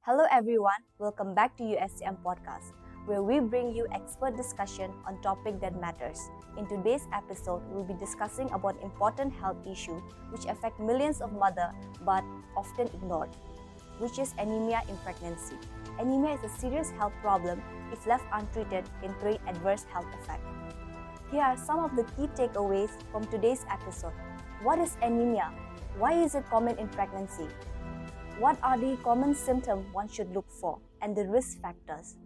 Hello everyone, welcome back to USTM Podcast, where we bring you expert discussion on topic that matters. In today's episode, we'll be discussing about important health issue which affect millions of mothers but often ignored, which is anemia in pregnancy. Anemia is a serious health problem if left untreated can create adverse health effects. Here are some of the key takeaways from today's episode. What is anemia? Why is it common in pregnancy? What are the common symptoms one should look for and the risk factors?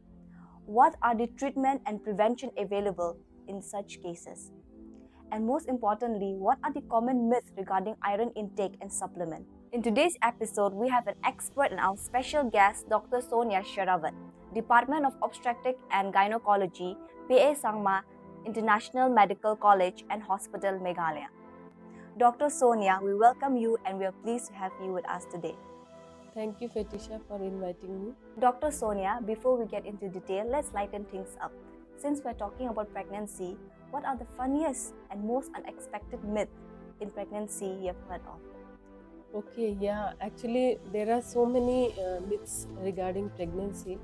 What are the treatment and prevention available in such cases? And most importantly, what are the common myths regarding iron intake and supplement? In today's episode, we have an expert and our special guest, Dr. Sonia Shehrawat, Department of Obstetrics and Gynecology, PA Sangma, International Medical College and Hospital, Meghalaya. Dr. Sonia, we welcome you and we are pleased to have you with us today. Thank you, Fetisha, for inviting me. Dr. Sonia, before we get into detail, let's lighten things up. Since we're talking about pregnancy, what are the funniest and most unexpected myths in pregnancy you've heard of? Okay, actually there are so many myths regarding pregnancy,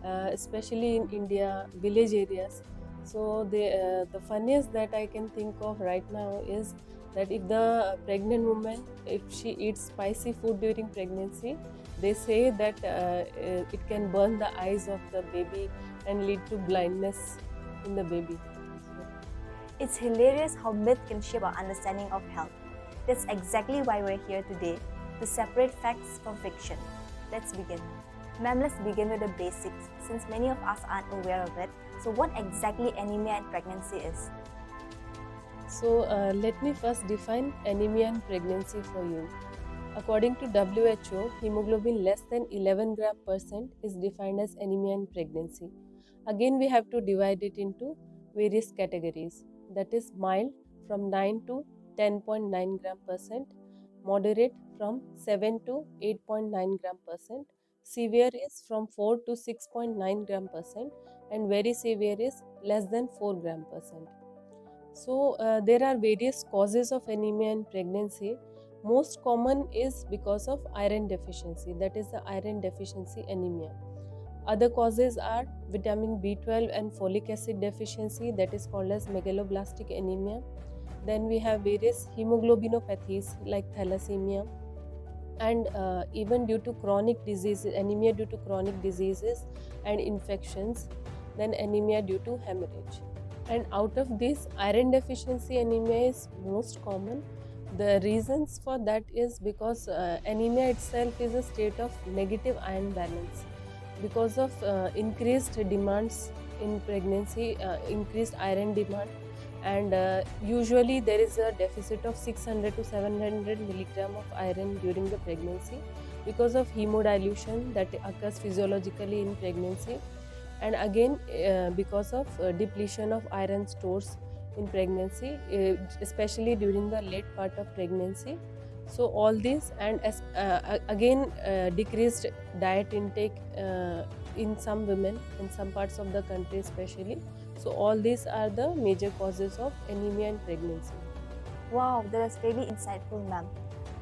especially in India, village areas. So the funniest that I can think of right now is that if the pregnant woman, if she eats spicy food during pregnancy, they say that it can burn the eyes of the baby and lead to blindness in the baby. It's hilarious how myth can shape our understanding of health. That's exactly why we're here today, to separate facts from fiction. Let's begin. Ma'am, let's begin with the basics, since many of us aren't aware of it. So what exactly anemia in pregnancy is? So let me first define anemia in pregnancy for you. According to WHO, hemoglobin less than 11 gram percent is defined as anemia in pregnancy. Again, we have to divide it into various categories. That is mild from 9 to 10.9 gram percent, moderate from 7 to 8.9 gram percent, severe is from 4 to 6.9 gram percent, and very severe is less than 4 gram percent. So there are various causes of anemia in pregnancy. Most common is because of iron deficiency, that is the iron deficiency anemia. Other causes are vitamin B12 and folic acid deficiency, that is called as megaloblastic anemia. Then we have various hemoglobinopathies like thalassemia, and even due to chronic diseases, anemia due to chronic diseases and infections, then anemia due to hemorrhage. And out of this, iron deficiency anemia is most common. The reasons for that is because anemia itself is a state of negative iron balance. Because of increased demands in pregnancy, increased iron demand, and usually there is a deficit of 600 to 700 milligram of iron during the pregnancy because of hemodilution that occurs physiologically in pregnancy, and again because of depletion of iron stores in pregnancy, especially during the late part of pregnancy. So all these, and again decreased diet intake in some women in some parts of the country especially. So all these are the major causes of anemia in pregnancy. Wow, that is really insightful, ma'am.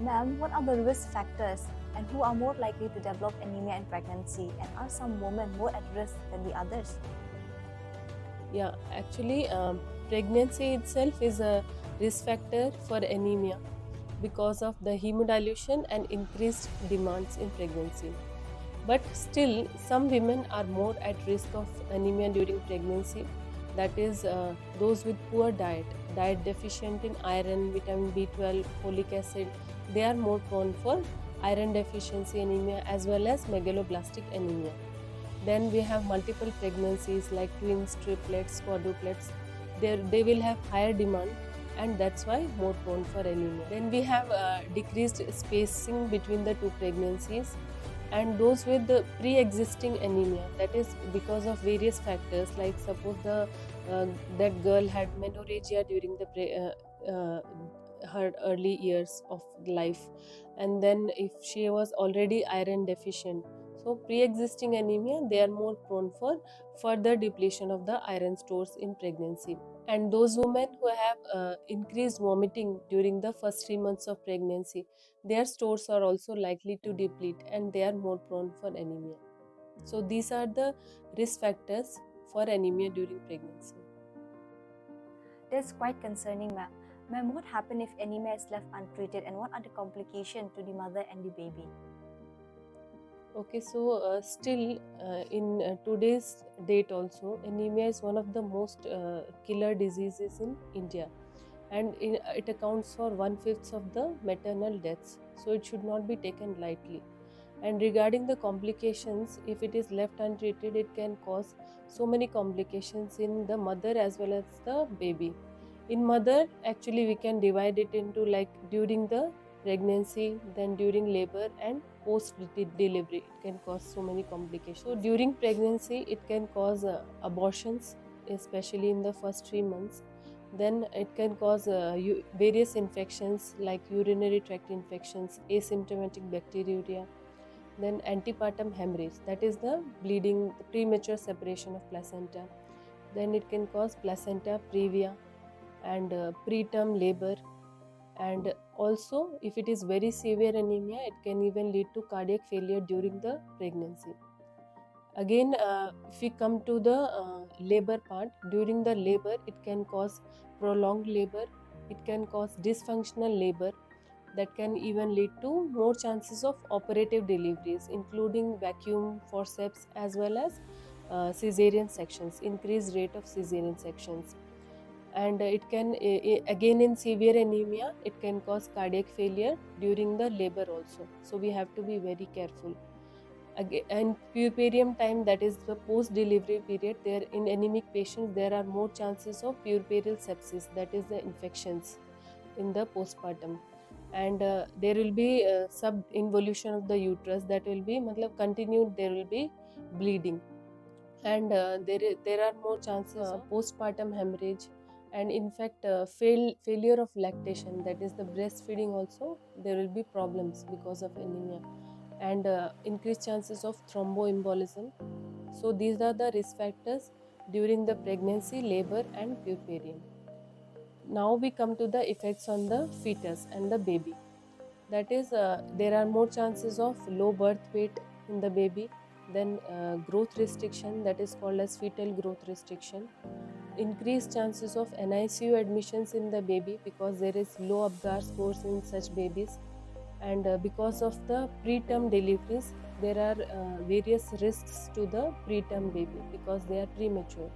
Ma'am, what are the risk factors and who are more likely to develop anemia in pregnancy, and are some women more at risk than the others? Yeah, actually pregnancy itself is a risk factor for anemia because of the hemodilution and increased demands in pregnancy. But still, some women are more at risk of anemia during pregnancy. That is those with poor diet deficient in iron, vitamin B12, folic acid. They are more prone for iron deficiency anemia as well as megaloblastic anemia. Then we have multiple pregnancies like twins, triplets, quadruplets. They will have higher demand, and that's why more prone for anemia. Then we have decreased spacing between the two pregnancies, and those with the pre-existing anemia, that is because of various factors, like suppose that girl had menorrhagia during her early years of life, and then if she was already iron deficient, so pre-existing anemia, they are more prone for further depletion of the iron stores in pregnancy. And those women who have increased vomiting during the first 3 months of pregnancy, their stores are also likely to deplete and they are more prone for anemia. So these are the risk factors for anemia during pregnancy. That's quite concerning, ma'am. Ma'am, what happens if anemia is left untreated, and what are the complications to the mother and the baby? Okay, so still in today's date also, anemia is one of the most killer diseases in India, and it accounts for 1/5 of the maternal deaths. So it should not be taken lightly. And regarding the complications, if it is left untreated, it can cause so many complications in the mother as well as the baby. In mother, actually, we can divide it into like during the pregnancy, then during labor, and post delivery. It can cause so many complications. So during pregnancy, it can cause abortions, especially in the first 3 months. Then it can cause various infections like urinary tract infections, asymptomatic bacteriuria, then antepartum hemorrhage, that is the bleeding, the premature separation of placenta. Then it can cause placenta previa and preterm labor, and also if it is very severe anemia, it can even lead to cardiac failure during the pregnancy. Again, if we come to the labor part, during the labor it can cause prolonged labor, it can cause dysfunctional labor, that can even lead to more chances of operative deliveries, including vacuum forceps as well as cesarean sections, increased rate of cesarean sections. And it can again in severe anemia, it can cause cardiac failure during the labor also. So we have to be very careful. Again, and puerperium time, that is the post delivery period, there in anemic patients there are more chances of puerperal sepsis, that is the infections in the postpartum. And there will be sub involution of the uterus, that will be continued, there will be bleeding, and there are more chances of postpartum hemorrhage, and in fact failure of lactation, that is the breastfeeding also, there will be problems because of anemia, and increased chances of thromboembolism. So these are the risk factors during the pregnancy, labor, and puerperium. Now we come to the effects on the fetus and the baby. That is, there are more chances of low birth weight in the baby, then growth restriction, that is called as fetal growth restriction, increased chances of NICU admissions in the baby because there is low Apgar scores in such babies, and because of the preterm deliveries, there are various risks to the preterm baby because they are premature,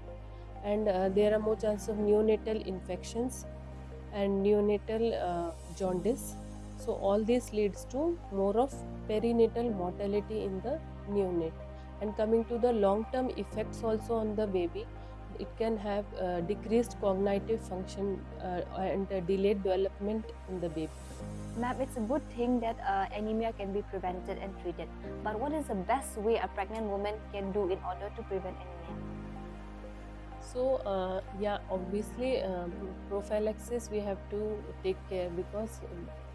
and there are more chances of neonatal infections and neonatal jaundice. So all this leads to more of perinatal mortality in the neonate. And coming to the long-term effects also on the baby, it can have decreased cognitive function and delayed development in the baby. Ma'am, it's a good thing that anemia can be prevented and treated. But what is the best way a pregnant woman can do in order to prevent anemia? So yeah, obviously prophylaxis we have to take care, because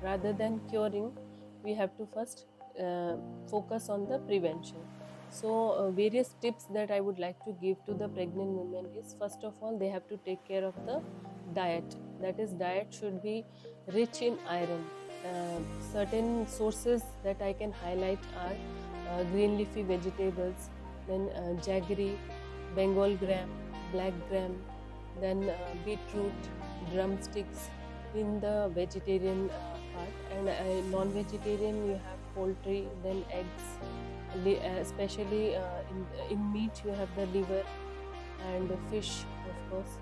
rather than curing, we have to first focus on the prevention. So various tips that I would like to give to the pregnant women is, first of all, they have to take care of the diet. That is, diet should be rich in iron. Certain sources that I can highlight are green leafy vegetables, then jaggery, Bengal gram, black gram, then beetroot, drumsticks in the vegetarian part, and non-vegetarian you have poultry, then eggs, especially in meat you have the liver and fish, of course.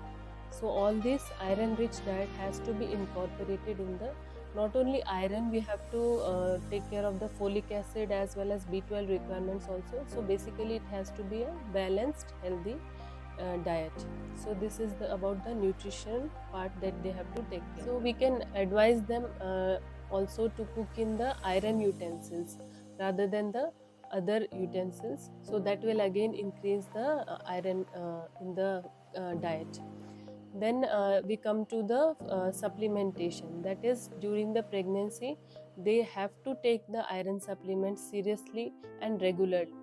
So all this iron-rich diet has to be incorporated in the, not only iron, we have to take care of the folic acid as well as B12 requirements also. So basically it has to be a balanced, healthy diet. So this is about the nutrition part that they have to take care. So we can advise them also to cook in the iron utensils rather than the other utensils, so that will again increase the iron in the diet. Then we come to the supplementation, that is, during the pregnancy they have to take the iron supplements seriously and regularly.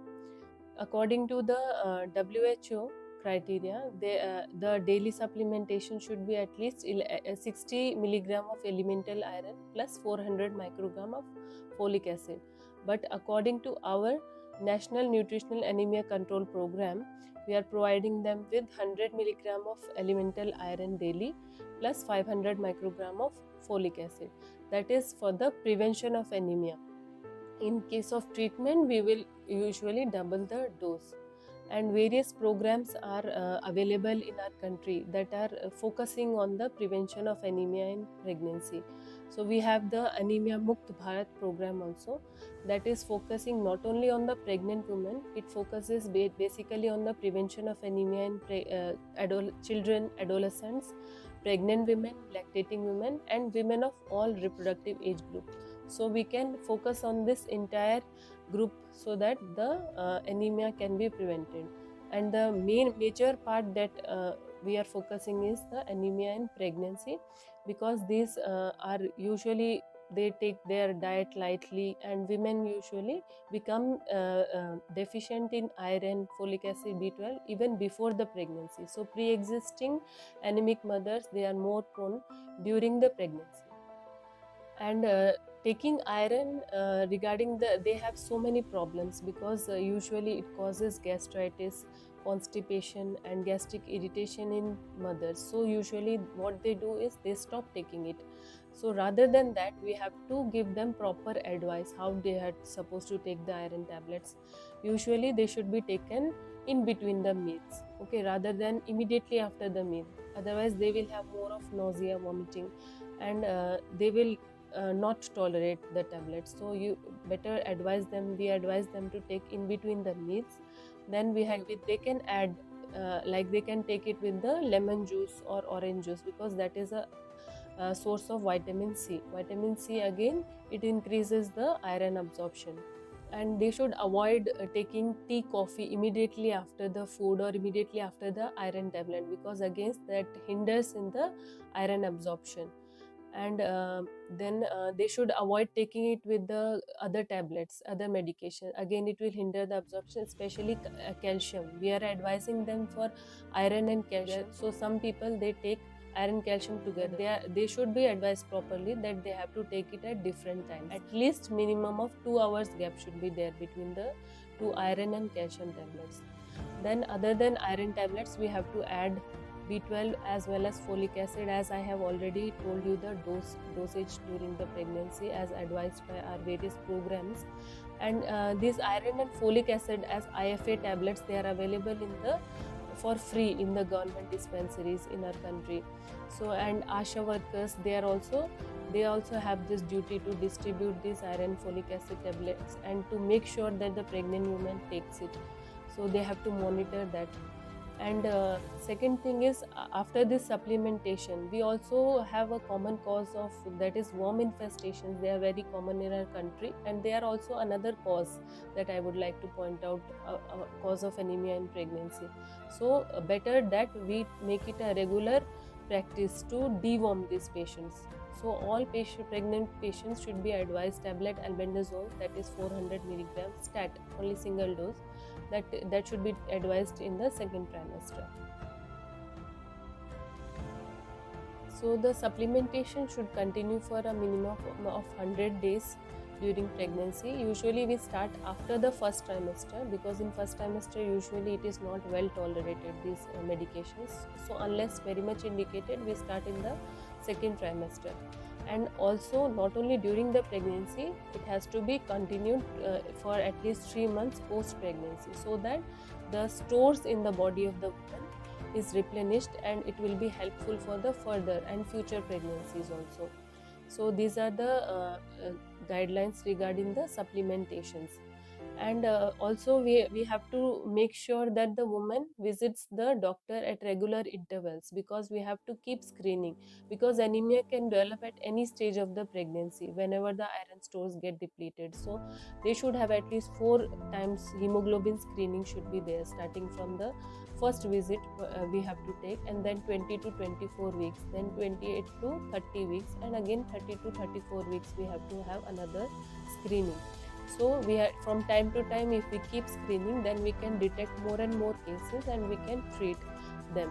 According to the WHO criteria, the daily supplementation should be at least 60 milligram of elemental iron plus 400 microgram of folic acid. But according to our National Nutritional Anemia Control Program, we are providing them with 100 milligram of elemental iron daily plus 500 microgram of folic acid. That is for the prevention of anemia. In case of treatment, we will usually double the dose. And various programs are available in our country that are focusing on the prevention of anemia in pregnancy. So we have the Anemia Mukt Bharat program also, that is focusing not only on the pregnant women, it focuses basically on the prevention of anemia in children, adolescents, pregnant women, lactating women, and women of all reproductive age group. So we can focus on this entire group so that the anemia can be prevented. And the major part that we are focusing is the anemia in pregnancy, because these are usually, they take their diet lightly, and women usually become deficient in iron, folic acid, B12 even before the pregnancy. So pre-existing anemic mothers, they are more prone during the pregnancy. And taking iron, regarding they have so many problems, because usually it causes gastritis, constipation, and gastric irritation in mothers. So usually what they do is they stop taking it. So rather than that, we have to give them proper advice how they are supposed to take the iron tablets. Usually they should be taken in between the meals, okay, rather than immediately after the meal. Otherwise they will have more of nausea, vomiting, and they will not tolerate the tablets. So you better advise them, we advise them to take in between the meals. Then they can add like they can take it with the lemon juice or orange juice, because that is a source of vitamin C. Vitamin C, again, it increases the iron absorption. And they should avoid taking tea, coffee immediately after the food or immediately after the iron tablet, because again that hinders in the iron absorption. And then they should avoid taking it with the other tablets, other medication. Again, it will hinder the absorption, especially calcium. We are advising them for iron and calcium. So some people, they take iron calcium together. They should be advised properly that they have to take it at different times. At least minimum of 2 hours gap should be there between the two iron and calcium tablets. Then other than iron tablets, we have to add B12 as well as folic acid, as I have already told you the dosage during the pregnancy as advised by our various programs. And this iron and folic acid as IFA tablets, they are available for free in the government dispensaries in our country. So, and ASHA workers, they also have this duty to distribute these iron folic acid tablets and to make sure that the pregnant woman takes it. So they have to monitor that. And second thing is, after this supplementation, we also have a common cause of, that is worm infestations. They are very common in our country, and they are also another cause that I would like to point out, a cause of anemia in pregnancy. So better that we make it a regular practice to deworm these patients. So all pregnant patients should be advised tablet albendazole, that is 400 milligrams stat, only single dose. That should be advised in the second trimester. So the supplementation should continue for a minimum of 100 days during pregnancy. Usually we start after the first trimester, because in first trimester usually it is not well tolerated, these medications. So unless very much indicated, we start in the second trimester. And also, not only during the pregnancy, it has to be continued for at least 3 months post pregnancy, so that the stores in the body of the woman is replenished, and it will be helpful for the further and future pregnancies also. So these are the guidelines regarding the supplementations. And also we have to make sure that the woman visits the doctor at regular intervals, because we have to keep screening, because anemia can develop at any stage of the pregnancy whenever the iron stores get depleted. So they should have at least 4 times hemoglobin screening should be there, starting from the first visit we have to take, and then 20 to 24 weeks, then 28 to 30 weeks, and again 30 to 34 weeks we have to have another screening. So from time to time, if we keep screening, then we can detect more and more cases and we can treat them.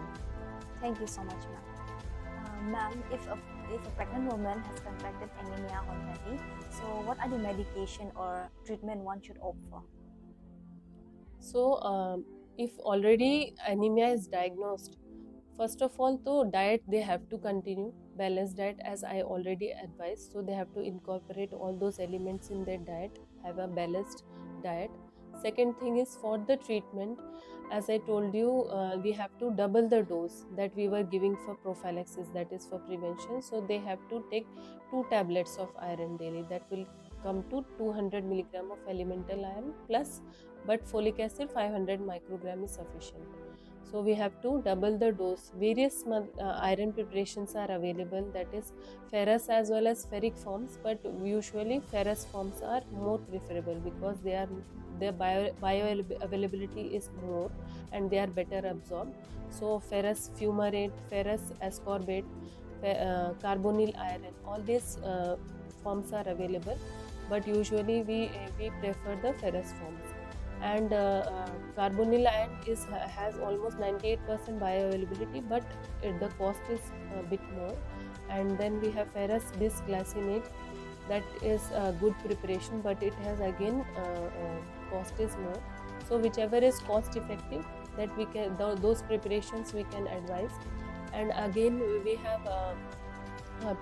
Thank you so much, ma'am. Ma'am, if a pregnant woman has contracted anemia already, so what are the medication or treatment one should opt for? So if already anemia is diagnosed, first of all, तो diet they have to continue balanced diet as I already advised. So they have to incorporate all those elements in their diet, have a balanced diet. Second thing is for the treatment, as I told you, we have to double the dose that we were giving for prophylaxis, that is for prevention. So they have to take 2 tablets of iron daily. That will come to 200 milligram of elemental iron plus, but folic acid 500 microgram is sufficient. So we have to double the dose. Various iron preparations are available, that is ferrous as well as ferric forms, but usually ferrous forms are more preferable because their bioavailability is more and they are better absorbed. So ferrous fumarate, ferrous ascorbate, carbonyl iron, all these forms are available, but usually we prefer the ferrous forms. And carbonyl iron has almost 98% bioavailability, but the cost is a bit more. And then we have ferrous bisglycinate, that is a good preparation, but it has again cost is more. So whichever is cost effective, that we can those preparations we can advise. And again we have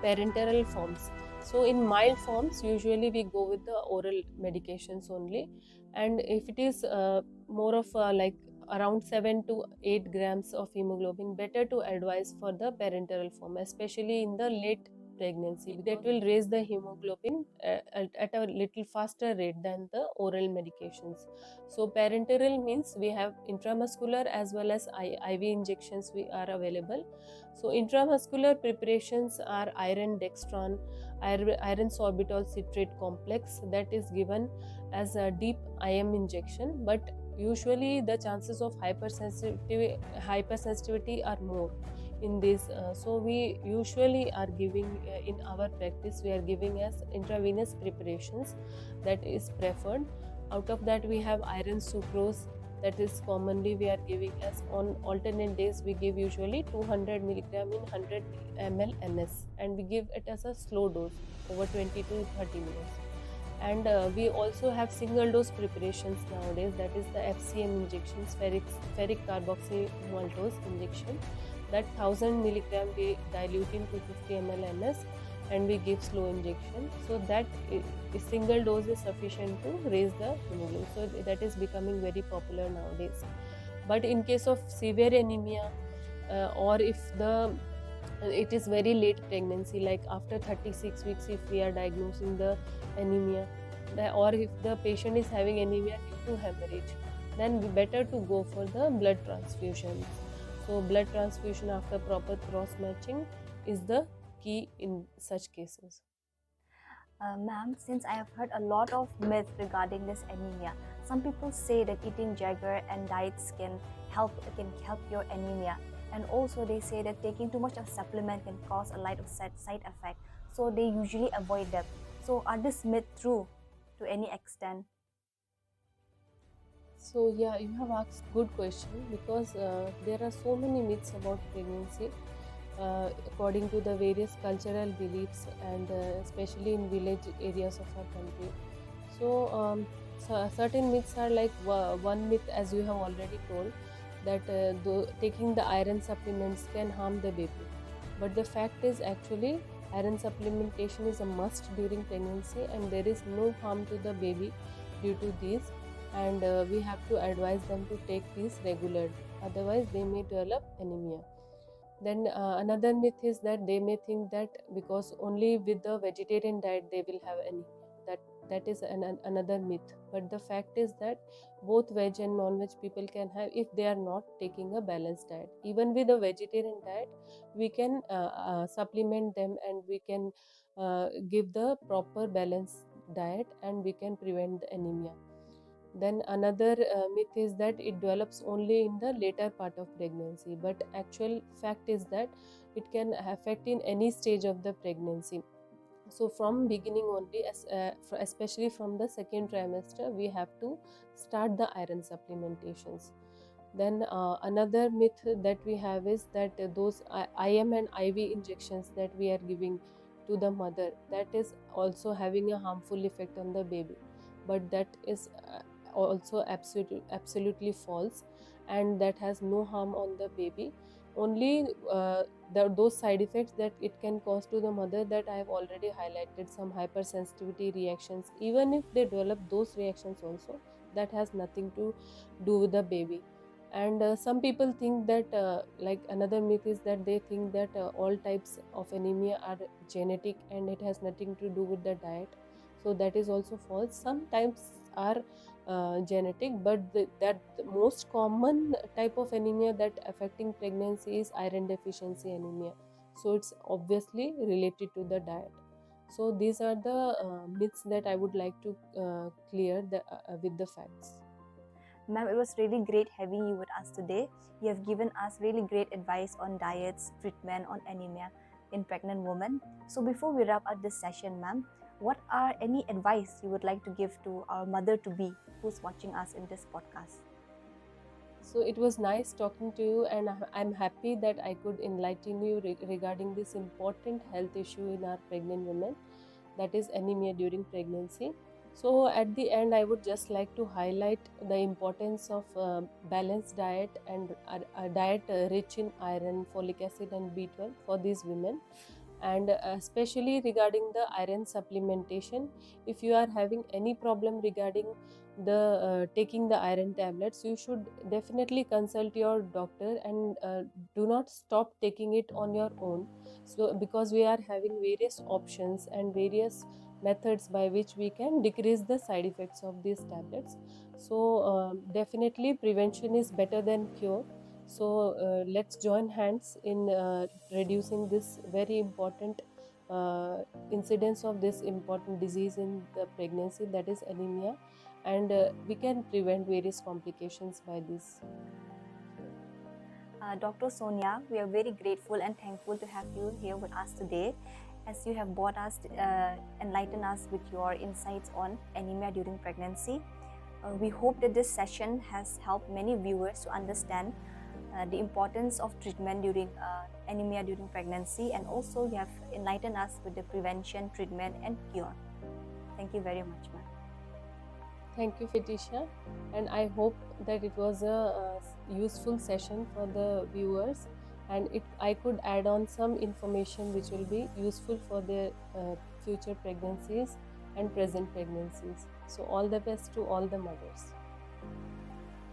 parenteral forms. So in mild forms, usually we go with the oral medications only, and if it is more of like around 7 to 8 grams of hemoglobin, better to advise for the parenteral form, especially in the late pregnancy. That will raise the hemoglobin at a little faster rate than the oral medications. So parenteral means we have intramuscular as well as IV injections we are available. So intramuscular preparations are iron dextran, iron sorbitol citrate complex, that is given as a deep IM injection, but usually the chances of hypersensitivity are more in this. So we usually are giving in our practice, we are giving as intravenous preparations, that is preferred. Out of that we have iron sucrose, that is commonly we are giving as on alternate days. We give usually 200 milligram in 100 ml NS, and we give it as a slow dose over 20 to 30 minutes. And we also have single dose preparations nowadays, that is the FCM injections, ferric carboxymaltose injection, that 1000 milligram we dilute in 250 ml NS and we give slow injection. So that single dose is sufficient to raise the hemoglobin. So that is becoming very popular nowadays. But in case of severe anemia, or if it is very late pregnancy, like after 36 weeks, if we are diagnosing the anemia, or if the patient is having anemia due to hemorrhage, then better to go for the blood transfusions. So blood transfusion after proper cross matching is the key in such cases. Ma'am, since I have heard a lot of myths regarding this anemia, some people say that eating jaggery and diets can help your anemia, and also they say that taking too much of supplement can cause a lot of side effect. So they usually avoid them. So are this myth true to any extent? So yeah, you have asked good question, because there are so many myths about pregnancy. According to the various cultural beliefs, and especially in village areas of our country. So certain myths are like, one myth, as you have already told, that taking the iron supplements can harm the baby. But the fact is, actually iron supplementation is a must during pregnancy, and there is no harm to the baby due to these, and we have to advise them to take these regularly, otherwise they may develop anemia. Then another myth is that they may think that because only with the vegetarian diet they will have anemia. That is another myth. But the fact is that both veg and non-veg people can have, if they are not taking a balanced diet. Even with a vegetarian diet, we can supplement them, and we can give the proper balanced diet, and we can prevent the anemia. Then another myth is that it develops only in the later part of pregnancy, but actual fact is that it can affect in any stage of the pregnancy. So from beginning only, especially from the second trimester, we have to start the iron supplementations. Then another myth that we have is that those IM and IV injections that we are giving to the mother, that is also having a harmful effect on the baby. But that is also absolutely false, and that has no harm on the baby. Only those side effects that it can cause to the mother, that I have already highlighted, some hypersensitivity reactions. Even if they develop those reactions also, that has nothing to do with the baby. And some people think that like another myth is that they think that all types of anemia are genetic and it has nothing to do with the diet. So that is also false. Some types are genetic, but the most common type of anemia that affecting pregnancy is iron deficiency anemia. So it's obviously related to the diet. So these are the myths that I would like to clear with the facts. Ma'am, it was really great having you with us today. You have given us really great advice on diets, treatment, on anemia in pregnant women. So before we wrap up this session, ma'am, what are any advice you would like to give to our mother-to-be who's watching us in this podcast? So it was nice talking to you, and I'm happy that I could enlighten you regarding this important health issue in our pregnant women, that is anemia during pregnancy. So at the end, I would just like to highlight the importance of balanced diet and a diet rich in iron, folic acid and B12 for these women. And especially regarding the iron supplementation, if you are having any problem regarding the taking the iron tablets, you should definitely consult your doctor, and do not stop taking it on your own. So because we are having various options and various methods by which we can decrease the side effects of these tablets. So definitely prevention is better than cure. So let's join hands in reducing this very important incidence of this important disease in the pregnancy, that is anemia, and we can prevent various complications by this. Dr. Sonia, we are very grateful and thankful to have you here with us today, as you have brought us, enlightened us with your insights on anemia during pregnancy. We hope that this session has helped many viewers to understand the importance of treatment during anemia during pregnancy, and also you have enlightened us with the prevention, treatment and cure. Thank you very much, ma'am. Thank you, Fetisha, and I hope that it was a useful session for the viewers, and I could add on some information which will be useful for their future pregnancies and present pregnancies. So all the best to all the mothers.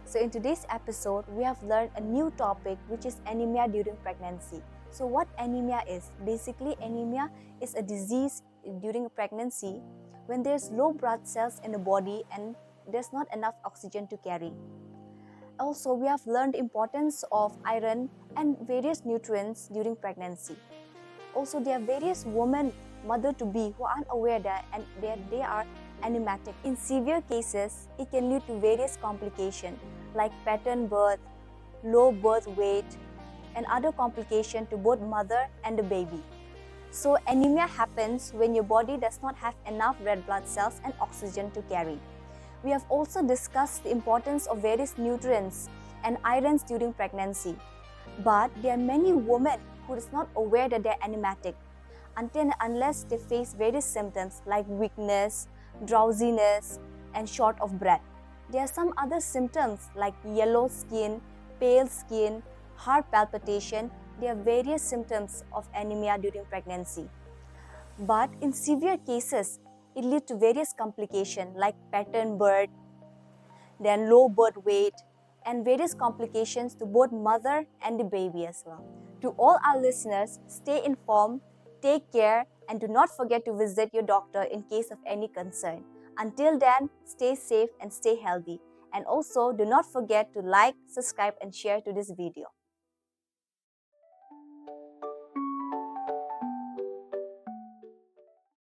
So in today's episode, we have learned a new topic, which is anemia during pregnancy. So what anemia is? Basically, anemia is a disease during pregnancy when there's low blood cells in the body and there's not enough oxygen to carry. Also, we have learned the importance of iron and various nutrients during pregnancy. Also, there are various women, mother-to-be, who aren't aware that they are anematic. In severe cases, it can lead to various complications like pattern birth, low birth weight, and other complications to both mother and the baby. So anemia happens when your body does not have enough red blood cells and oxygen to carry. We have also discussed the importance of various nutrients and irons during pregnancy. But there are many women who is not aware that they are anematic until and unless they face various symptoms like weakness, drowsiness, and short of breath. There are some other symptoms like yellow skin, pale skin, heart palpitation. There are various symptoms of anemia during pregnancy. But in severe cases, it leads to various complications like pattern birth, then low birth weight, and various complications to both mother and the baby as well. To all our listeners, stay informed, take care, and do not forget to visit your doctor in case of any concern. Until then, stay safe and stay healthy. And also, do not forget to like, subscribe, and share to this video.